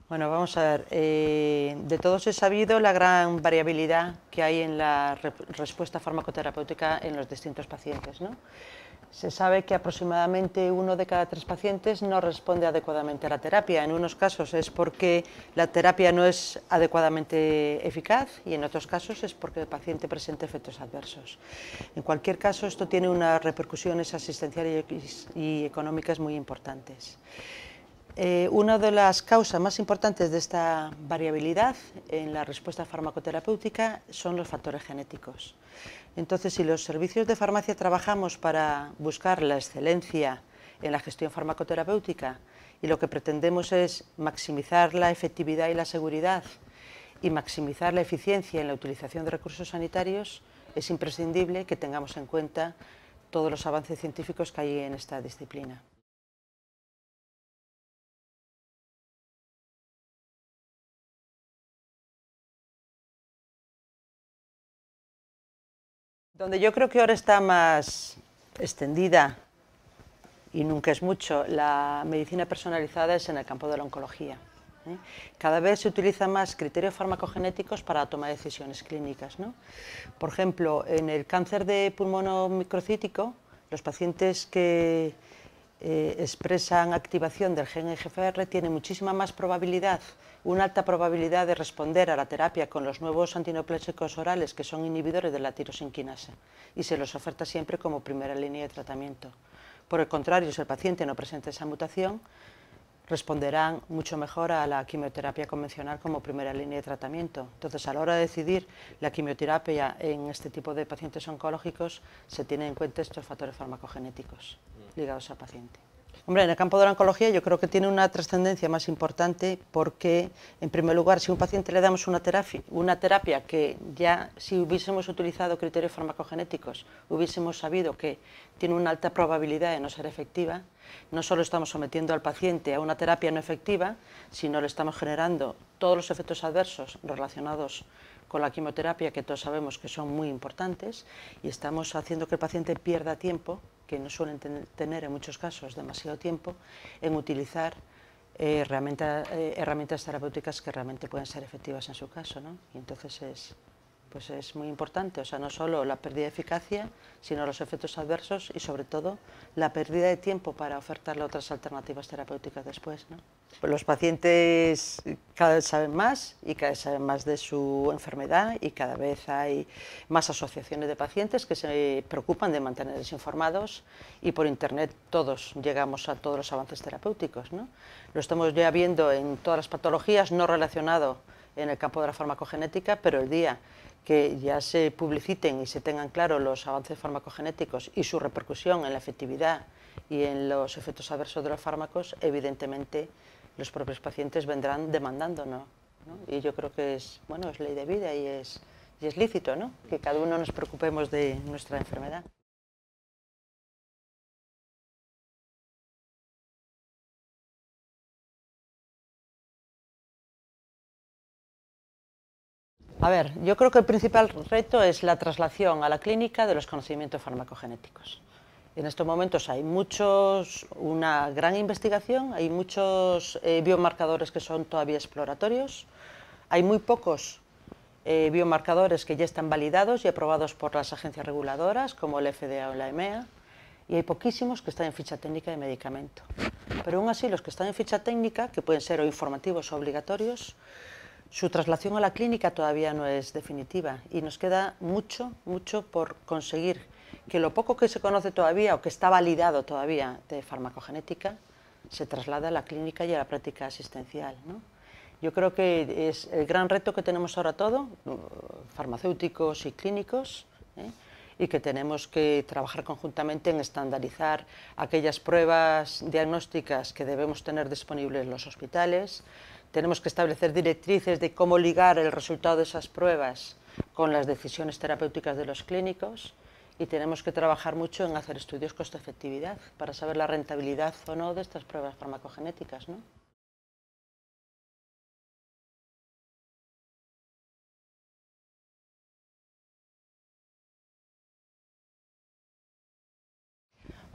Bueno, vamos a ver. De todos es sabido la gran variabilidad que hay en la respuesta farmacoterapéutica en los distintos pacientes, ¿no? Se sabe que aproximadamente 1 de cada 3 pacientes no responde adecuadamente a la terapia. En unos casos es porque la terapia no es adecuadamente eficaz y en otros casos es porque el paciente presenta efectos adversos. En cualquier caso, esto tiene unas repercusiones asistenciales y económicas muy importantes. Una de las causas más importantes de esta variabilidad en la respuesta farmacoterapéutica son los factores genéticos. Entonces, si los servicios de farmacia trabajamos para buscar la excelencia en la gestión farmacoterapéutica y lo que pretendemos es maximizar la efectividad y la seguridad y maximizar la eficiencia en la utilización de recursos sanitarios, es imprescindible que tengamos en cuenta todos los avances científicos que hay en esta disciplina. Donde yo creo que ahora está más extendida, y nunca es mucho, la medicina personalizada es en el campo de la oncología. Cada vez se utilizan más criterios farmacogenéticos para tomar decisiones clínicas, ¿no? Por ejemplo, en el cáncer de pulmón microcítico, los pacientes que expresan activación del gen EGFR tienen muchísima más probabilidad, una alta probabilidad de responder a la terapia con los nuevos antineoplásicos orales que son inhibidores de la tirosinquinasa y se los oferta siempre como primera línea de tratamiento. Por el contrario, si el paciente no presenta esa mutación, responderán mucho mejor a la quimioterapia convencional como primera línea de tratamiento. Entonces, a la hora de decidir la quimioterapia en este tipo de pacientes oncológicos, se tienen en cuenta estos factores farmacogenéticos ligados al paciente. Hombre, en el campo de la oncología yo creo que tiene una trascendencia más importante porque, en primer lugar, si a un paciente le damos una terapia que ya, si hubiésemos utilizado criterios farmacogenéticos, hubiésemos sabido que tiene una alta probabilidad de no ser efectiva, no solo estamos sometiendo al paciente a una terapia no efectiva, sino le estamos generando todos los efectos adversos relacionados con la quimioterapia, que todos sabemos que son muy importantes, y estamos haciendo que el paciente pierda tiempo, que no suelen tener en muchos casos demasiado tiempo, en utilizar herramientas terapéuticas que realmente pueden ser efectivas en su caso, ¿no? Y entonces es muy importante, o sea, no solo la pérdida de eficacia, sino los efectos adversos y sobre todo la pérdida de tiempo para ofertarle otras alternativas terapéuticas después, ¿no? Pues los pacientes cada vez saben más y cada vez saben más de su enfermedad y cada vez hay más asociaciones de pacientes que se preocupan de mantenerles informados y por internet todos llegamos a todos los avances terapéuticos, ¿no? Lo estamos ya viendo en todas las patologías, no relacionado en el campo de la farmacogenética, pero el día que ya se publiciten y se tengan claro los avances farmacogenéticos y su repercusión en la efectividad y en los efectos adversos de los fármacos, evidentemente los propios pacientes vendrán demandándonos, ¿no? Y yo creo que es ley de vida y es lícito, ¿no? Que cada uno nos preocupemos de nuestra enfermedad. A ver, yo creo que el principal reto es la traslación a la clínica de los conocimientos farmacogenéticos. En estos momentos hay una gran investigación, hay muchos biomarcadores que son todavía exploratorios, hay muy pocos biomarcadores que ya están validados y aprobados por las agencias reguladoras, como el FDA o la EMEA, y hay poquísimos que están en ficha técnica de medicamento. Pero aún así, los que están en ficha técnica, que pueden ser o informativos o obligatorios, su traslación a la clínica todavía no es definitiva y nos queda mucho por conseguir que lo poco que se conoce todavía o que está validado todavía de farmacogenética se traslade a la clínica y a la práctica asistencial, ¿no? Yo creo que es el gran reto que tenemos ahora todos, farmacéuticos y clínicos, y que tenemos que trabajar conjuntamente en estandarizar aquellas pruebas diagnósticas que debemos tener disponibles en los hospitales. Tenemos que establecer directrices de cómo ligar el resultado de esas pruebas con las decisiones terapéuticas de los clínicos y tenemos que trabajar mucho en hacer estudios coste-efectividad para saber la rentabilidad o no de estas pruebas farmacogenéticas, ¿no?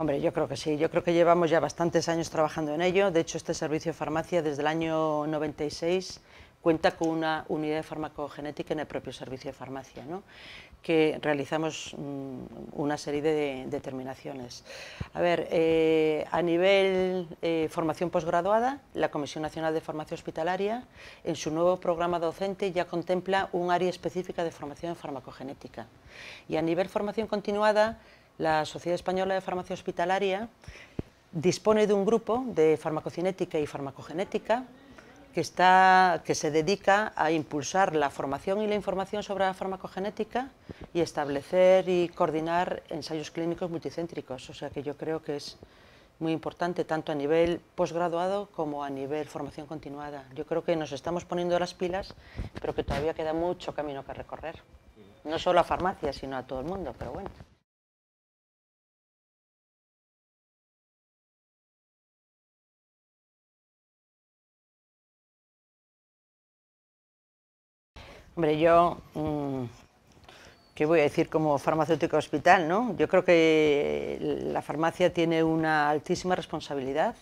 Hombre, yo creo que sí, yo creo que llevamos ya bastantes años trabajando en ello. De hecho, este servicio de farmacia desde el año 96 cuenta con una unidad de farmacogenética en el propio servicio de farmacia, ¿no? Que realizamos una serie de determinaciones. A ver, a nivel formación posgraduada, la Comisión Nacional de Farmacia Hospitalaria, en su nuevo programa docente ya contempla un área específica de formación en farmacogenética. Y a nivel formación continuada, la Sociedad Española de Farmacia Hospitalaria dispone de un grupo de farmacocinética y farmacogenética que se dedica a impulsar la formación y la información sobre la farmacogenética y establecer y coordinar ensayos clínicos multicéntricos. O sea que yo creo que es muy importante tanto a nivel posgraduado como a nivel formación continuada. Yo creo que nos estamos poniendo las pilas, pero que todavía queda mucho camino que recorrer. No solo a farmacia, sino a todo el mundo, pero bueno. Hombre, yo, ¿qué voy a decir como farmacéutico hospital, no? Yo creo que la farmacia tiene una altísima responsabilidad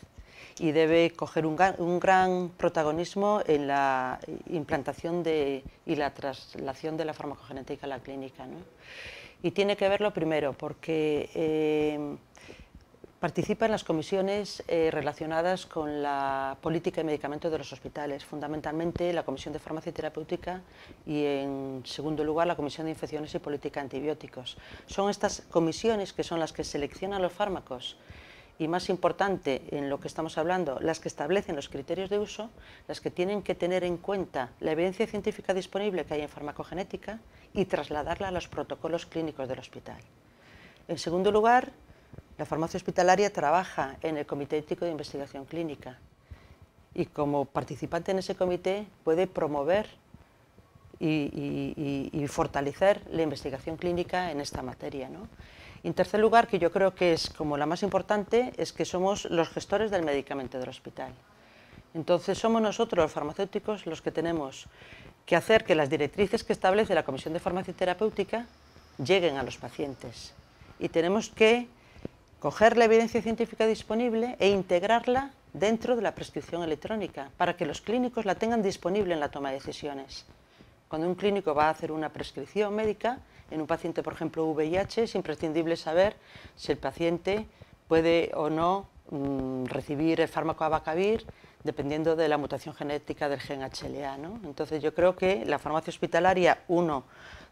y debe coger un gran protagonismo en la implantación y la traslación de la farmacogenética a la clínica, ¿no? Y tiene que verlo primero porque participa en las comisiones relacionadas con la política y medicamentos de los hospitales, fundamentalmente la Comisión de Farmacia y Terapéutica y, en segundo lugar, la Comisión de Infecciones y Política de Antibióticos. Son estas comisiones que son las que seleccionan los fármacos y, más importante en lo que estamos hablando, las que establecen los criterios de uso, las que tienen que tener en cuenta la evidencia científica disponible que hay en farmacogenética y trasladarla a los protocolos clínicos del hospital. En segundo lugar, la farmacia hospitalaria trabaja en el Comité Ético de Investigación Clínica y, como participante en ese comité, puede promover y fortalecer la investigación clínica en esta materia, ¿no? Y, en tercer lugar, que yo creo que es como la más importante, es que somos los gestores del medicamento del hospital. Entonces somos nosotros, los farmacéuticos, los que tenemos que hacer que las directrices que establece la Comisión de Farmacia y Terapéutica lleguen a los pacientes. Y tenemos que coger la evidencia científica disponible e integrarla dentro de la prescripción electrónica para que los clínicos la tengan disponible en la toma de decisiones. Cuando un clínico va a hacer una prescripción médica en un paciente, por ejemplo, VIH, es imprescindible saber si el paciente puede o no recibir el fármaco abacavir dependiendo de la mutación genética del gen HLA, ¿no? Entonces yo creo que la farmacia hospitalaria, uno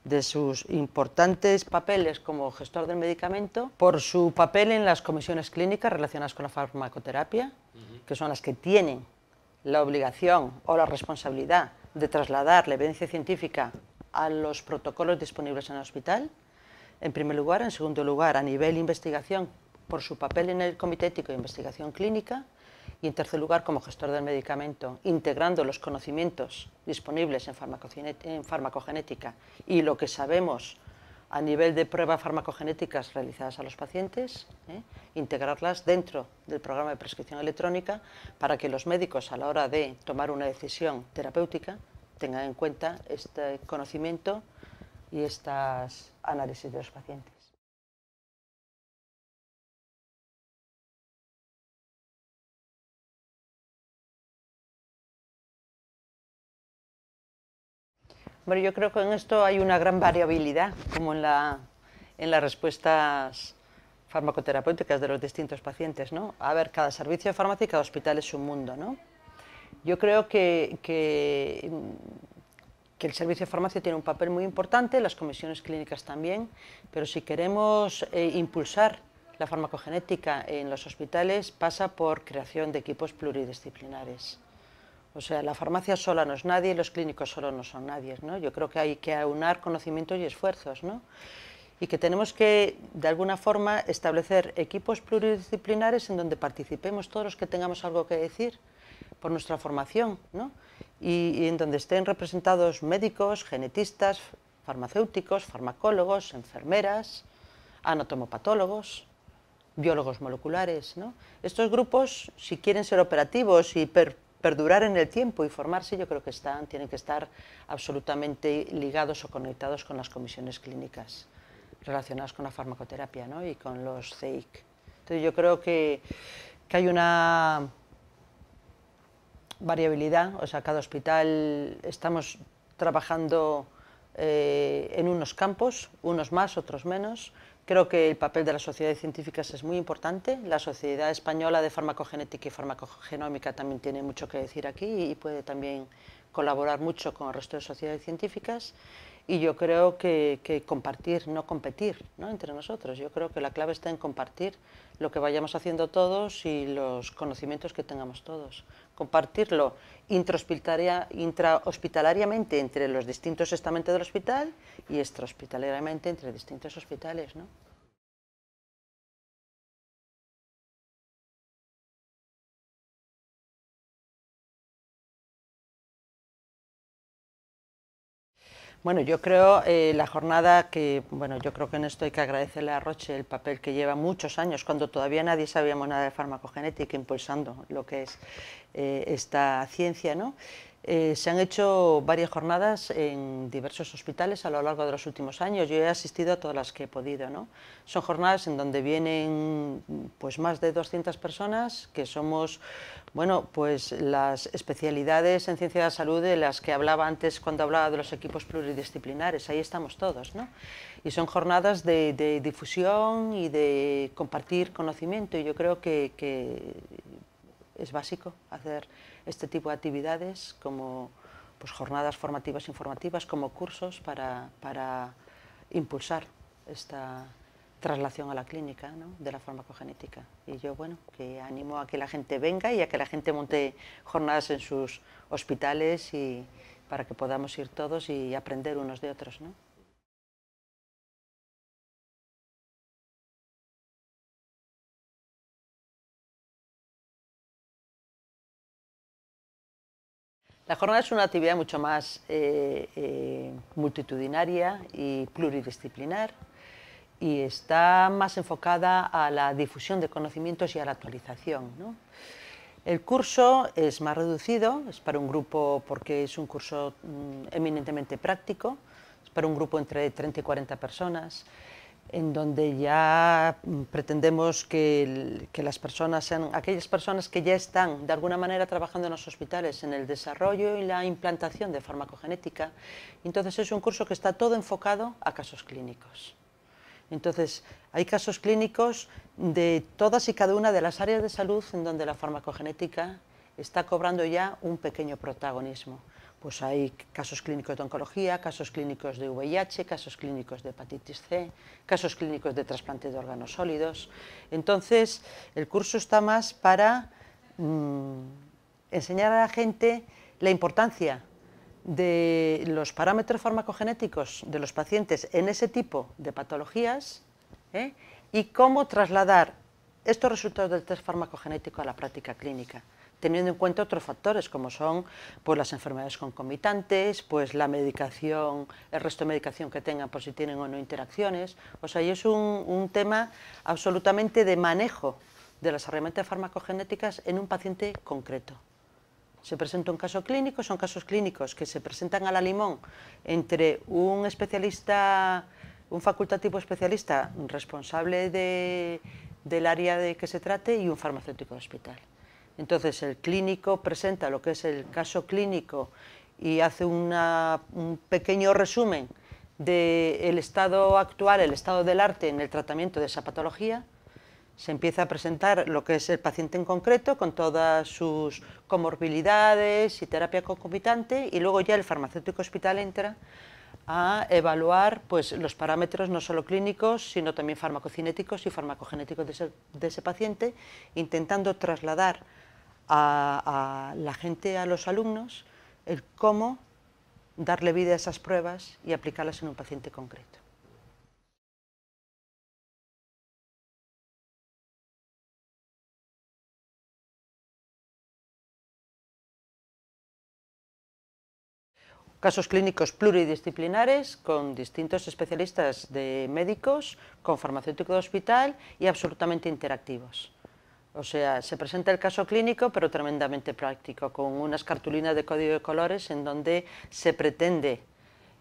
de sus importantes papeles como gestor del medicamento, por su papel en las comisiones clínicas relacionadas con la farmacoterapia, que son las que tienen la obligación o la responsabilidad de trasladar la evidencia científica a los protocolos disponibles en el hospital, en primer lugar. En segundo lugar, a nivel investigación, por su papel en el Comité Ético de Investigación Clínica, y, en tercer lugar, como gestor del medicamento, integrando los conocimientos disponibles en farmacogenética y lo que sabemos a nivel de pruebas farmacogenéticas realizadas a los pacientes, integrarlas dentro del programa de prescripción electrónica para que los médicos, a la hora de tomar una decisión terapéutica, tengan en cuenta este conocimiento y estas análisis de los pacientes. Bueno, yo creo que en esto hay una gran variabilidad, como en las respuestas farmacoterapéuticas de los distintos pacientes, ¿no? A ver, cada servicio de farmacia y cada hospital es un mundo, ¿no? Yo creo que el servicio de farmacia tiene un papel muy importante, las comisiones clínicas también, pero si queremos impulsar la farmacogenética en los hospitales, pasa por creación de equipos pluridisciplinares. O sea, la farmacia sola no es nadie, los clínicos solo no son nadie, ¿no? Yo creo que hay que aunar conocimientos y esfuerzos, ¿no? Y que tenemos que, de alguna forma, establecer equipos pluridisciplinares en donde participemos todos los que tengamos algo que decir por nuestra formación, ¿no? Y en donde estén representados médicos, genetistas, farmacéuticos, farmacólogos, enfermeras, anatomopatólogos, biólogos moleculares, ¿no? Estos grupos, si quieren ser operativos y perdurar en el tiempo y formarse, yo creo que tienen que estar absolutamente ligados o conectados con las comisiones clínicas relacionadas con la farmacoterapia, ¿no? Y con los CEIC. Entonces yo creo que hay una variabilidad, o sea, cada hospital estamos trabajando en unos campos, unos más, otros menos. Creo que el papel de las sociedades científicas es muy importante. La Sociedad Española de Farmacogenética y Farmacogenómica también tiene mucho que decir aquí y puede también colaborar mucho con el resto de sociedades científicas. Y yo creo que compartir, no competir, ¿no?, entre nosotros. Yo creo que la clave está en compartir lo que vayamos haciendo todos y los conocimientos que tengamos todos. Compartirlo intrahospitalariamente entre los distintos estamentos del hospital y extrahospitalariamente entre distintos hospitales, ¿no? Bueno, yo creo la jornada que, bueno, yo creo que en esto hay que agradecerle a Roche el papel que lleva muchos años, cuando todavía nadie sabíamos nada de farmacogenética, impulsando lo que es esta ciencia, ¿no? Se han hecho varias jornadas en diversos hospitales a lo largo de los últimos años. Yo he asistido a todas las que he podido, ¿no? Son jornadas en donde vienen pues más de 200 personas, que somos, bueno, pues las especialidades en ciencia de la salud de las que hablaba antes cuando hablaba de los equipos pluridisciplinares. Ahí estamos todos, ¿no? Y son jornadas de difusión y de compartir conocimiento, y yo creo que es básico hacer este tipo de actividades como pues, jornadas formativas e informativas, como cursos para impulsar esta traslación a la clínica, ¿no?, de la farmacogenética. Y yo, bueno, que animo a que la gente venga y a que la gente monte jornadas en sus hospitales y para que podamos ir todos y aprender unos de otros, ¿no? La jornada es una actividad mucho más multitudinaria y pluridisciplinar, y está más enfocada a la difusión de conocimientos y a la actualización, ¿no? El curso es más reducido, es para un grupo, porque es un curso eminentemente práctico, es para un grupo entre 30 y 40 personas, en donde ya pretendemos que las personas sean aquellas personas que ya están de alguna manera trabajando en los hospitales en el desarrollo y la implantación de farmacogenética. Entonces es un curso que está todo enfocado a casos clínicos. Entonces hay casos clínicos de todas y cada una de las áreas de salud en donde la farmacogenética está cobrando ya un pequeño protagonismo. Pues hay casos clínicos de oncología, casos clínicos de VIH, casos clínicos de hepatitis C, casos clínicos de trasplante de órganos sólidos. Entonces, el curso está más para enseñar a la gente la importancia de los parámetros farmacogenéticos de los pacientes en ese tipo de patologías, y cómo trasladar estos resultados del test farmacogenético a la práctica clínica, teniendo en cuenta otros factores como son pues, las enfermedades concomitantes, pues la medicación, el resto de medicación que tengan por si tienen o no interacciones. O sea, y es un tema absolutamente de manejo de las herramientas farmacogenéticas en un paciente concreto. Se presenta un caso clínico, son casos clínicos que se presentan a la limón entre un especialista, un facultativo especialista responsable del área de que se trate y un farmacéutico de hospital. Entonces el clínico presenta lo que es el caso clínico y hace un pequeño resumen del estado actual, el estado del arte en el tratamiento de esa patología. Se empieza a presentar lo que es el paciente en concreto con todas sus comorbilidades y terapia concomitante, y luego ya el farmacéutico hospital entra a evaluar pues, los parámetros no solo clínicos, sino también farmacocinéticos y farmacogenéticos de ese paciente, intentando trasladar a la gente, a los alumnos, el cómo darle vida a esas pruebas y aplicarlas en un paciente concreto. Casos clínicos pluridisciplinares con distintos especialistas de médicos, con farmacéutico de hospital y absolutamente interactivos. O sea, se presenta el caso clínico, pero tremendamente práctico, con unas cartulinas de código de colores en donde se pretende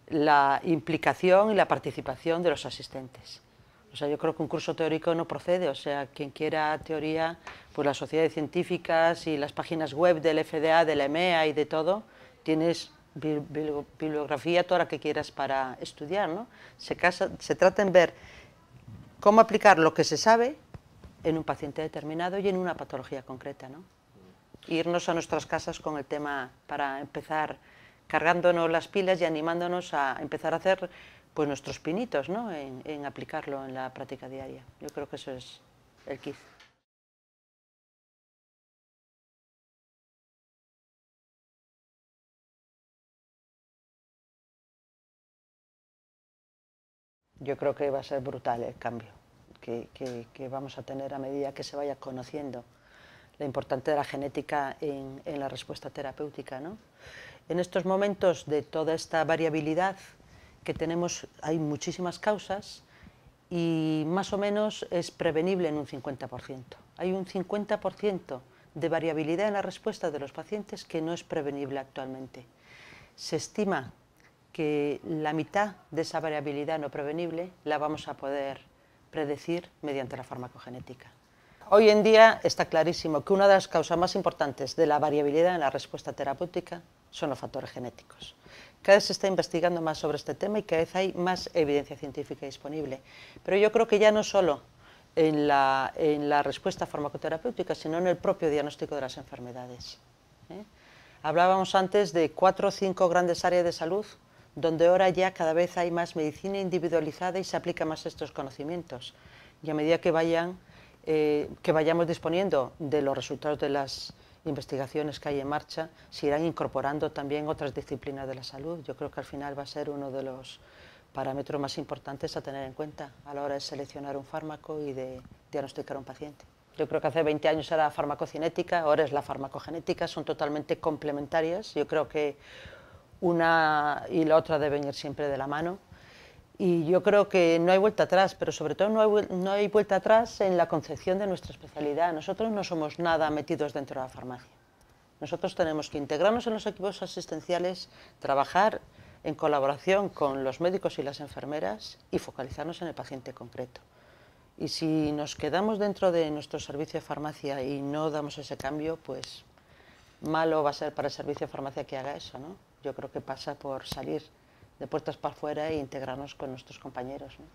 la implicación y la participación de los asistentes. O sea, yo creo que un curso teórico no procede, o sea, quien quiera teoría, pues las sociedades científicas y las páginas web del FDA, de la EMEA y de todo, tienes bibliografía toda la que quieras para estudiar, ¿no? Se trata en ver cómo aplicar lo que se sabe en un paciente determinado y en una patología concreta, ¿no? Irnos a nuestras casas con el tema para empezar cargándonos las pilas y animándonos a empezar a hacer pues nuestros pinitos, ¿no? en aplicarlo en la práctica diaria. Yo creo que eso es el kit. Yo creo que va a ser brutal el cambio que vamos a tener a medida que se vaya conociendo la importancia de la genética en la respuesta terapéutica, ¿no? En estos momentos de toda esta variabilidad que tenemos, hay muchísimas causas y más o menos es prevenible en un 50%. Hay un 50% de variabilidad en la respuesta de los pacientes que no es prevenible actualmente. Se estima que la mitad de esa variabilidad no prevenible la vamos a poder predecir mediante la farmacogenética. Hoy en día está clarísimo que una de las causas más importantes de la variabilidad en la respuesta terapéutica son los factores genéticos. Cada vez se está investigando más sobre este tema y cada vez hay más evidencia científica disponible. Pero yo creo que ya no solo en la respuesta farmacoterapéutica, sino en el propio diagnóstico de las enfermedades. Hablábamos antes de 4 o 5 grandes áreas de salud donde ahora ya cada vez hay más medicina individualizada y se aplican más estos conocimientos. Y a medida que vayamos disponiendo de los resultados de las investigaciones que hay en marcha, se irán incorporando también otras disciplinas de la salud. Yo creo que al final va a ser uno de los parámetros más importantes a tener en cuenta a la hora de seleccionar un fármaco y de diagnosticar a un paciente. Yo creo que hace 20 años era farmacocinética, ahora es la farmacogenética, son totalmente complementarias. Yo creo que una y la otra deben ir siempre de la mano. Y yo creo que no hay vuelta atrás, pero sobre todo no hay vuelta atrás en la concepción de nuestra especialidad. Nosotros no somos nada metidos dentro de la farmacia. Nosotros tenemos que integrarnos en los equipos asistenciales, trabajar en colaboración con los médicos y las enfermeras y focalizarnos en el paciente concreto. Y si nos quedamos dentro de nuestro servicio de farmacia y no damos ese cambio, pues malo va a ser para el servicio de farmacia que haga eso, ¿no? Yo creo que pasa por salir de puertas para afuera e integrarnos con nuestros compañeros, ¿no?